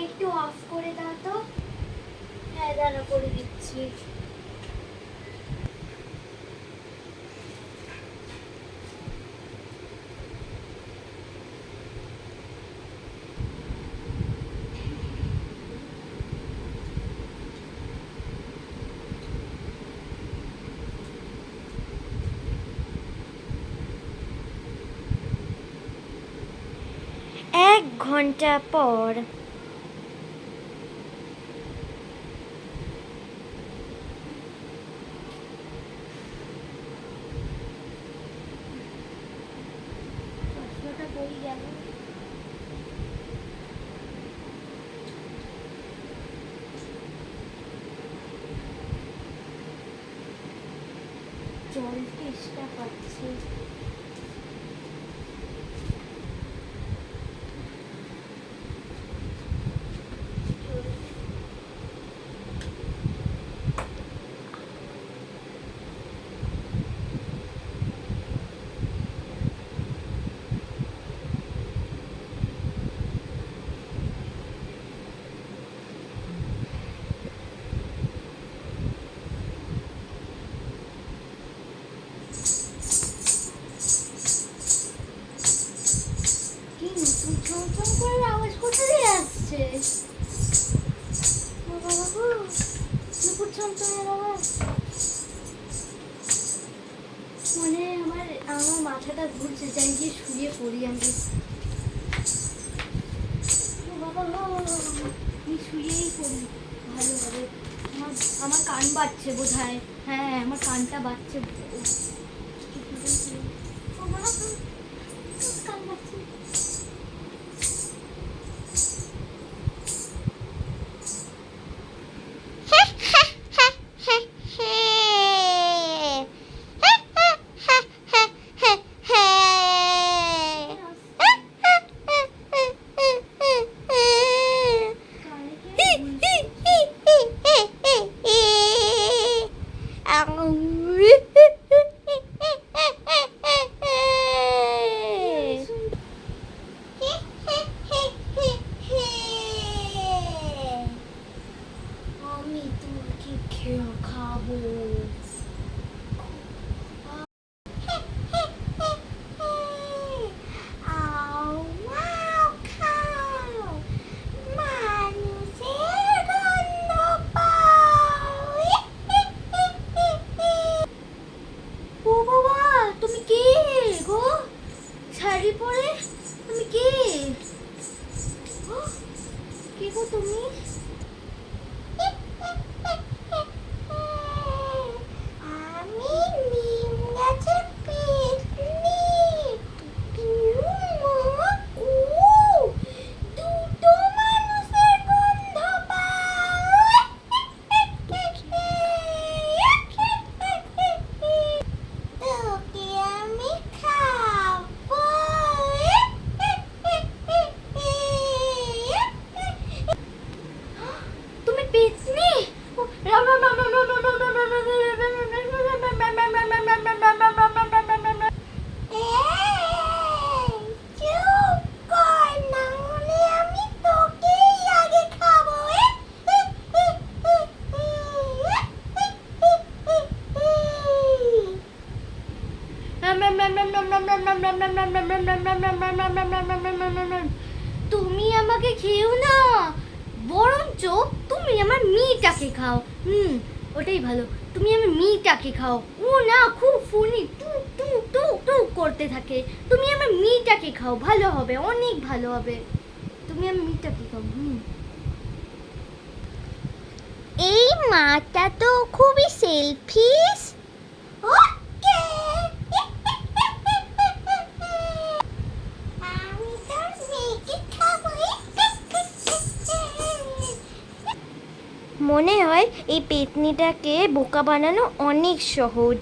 একটু অফ করে দাও তো। হ্যাঁ দাঁড়া, করে দিচ্ছি। এক ঘন্টা পর। জল তেষ্টা পাচ্ছে। চমচম করে আওয়াজ কোথা দিয়ে আসছে? বাবা বাবু, নুপুর চমচমের আওয়াজ। মানে আমার মাথাটা ঘুরছে, যাই গিয়ে শুয়ে পড়ি আমি। বাবা আমি শুয়েই পড়ি, ভালো হবে। আমার কান বাজছে বোধ হয়। হ্যাঁ আমার কানটা বাজছে। কান বাজছে। আমি তোমাকে খাবো। ও বাবা, তুমি কে গো? শাড়ি পরে তুমি কে? কে গো তুমি? আমি নিম গাছের পেতনি। দুটো মানুষের গন্ধ পাই। তোকে আমি খাবো। তুমি পেতনি? চুপ কর, না হলে আমি তোকেই আগে খাবো। তুমি আমাকে খেও না, বরঞ্চ তুমি আমার মেয়েটাকে খাও। ওটাই ভালো। তুমি আমার মেয়েটাকে খাও। ও না খুব ফোনে টুক টুক টুক টুক করতে থাকে। তুমি আমার মেয়েটাকে খাও, ভালো হবে, অনেক ভালো হবে। তুমি আমার মেয়েটাকে খাও। এই মাটা তো খুবই সেলফিশ। মনে হয় এই পেতনিটাকে বোকা বানানো অনেক সহজ।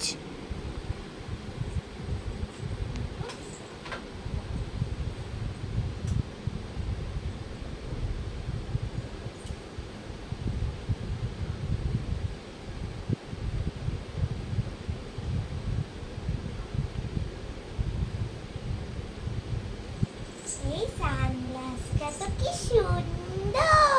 এই সানগ্লাসটা তো কি সুন্দর।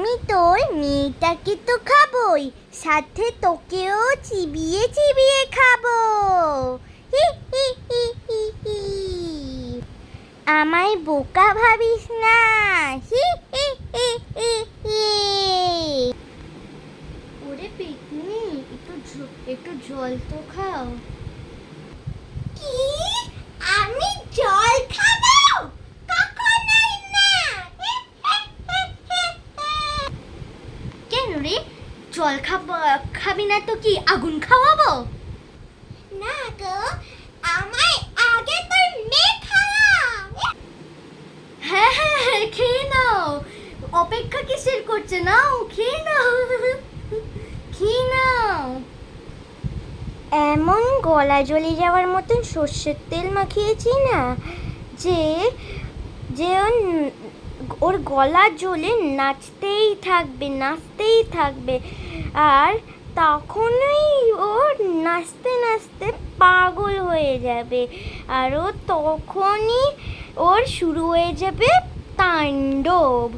আমি তোর মেয়েটাকে তো খাবোই, সাথে তোকেও চিবিয়ে চিবিয়ে খাবো। হি হি হি হি হি। আমায় বোকা ভাবিস না। হি হি হি হি হি। ওরে পেতনি, একটু জল তো খাও। কি? আমি জল খাবো? কখনোই না। কেন রে, জল খাবি না তো কি আগুন খাওয়াবো? না গো, আমায় আগে তোর মেয়ে খাওয়া। হ্যাঁ হ্যাঁ হ্যাঁ, খেয়ে নাও। অপেক্ষা কিসের করছে, নাও খেয়ে নাও। খেয়ে নাও। এমন গলা জ্বলে যাওয়ার মতন সর্ষের তেল মাখিয়েছি না যে যে ওর গলা জ্বলে নাচতেই থাকবে আর তখনই ও নাচতে নাচতে পাগল হয়ে যাবে আর ও তখনই ওর শুরু হয়ে যাবে তাণ্ডব।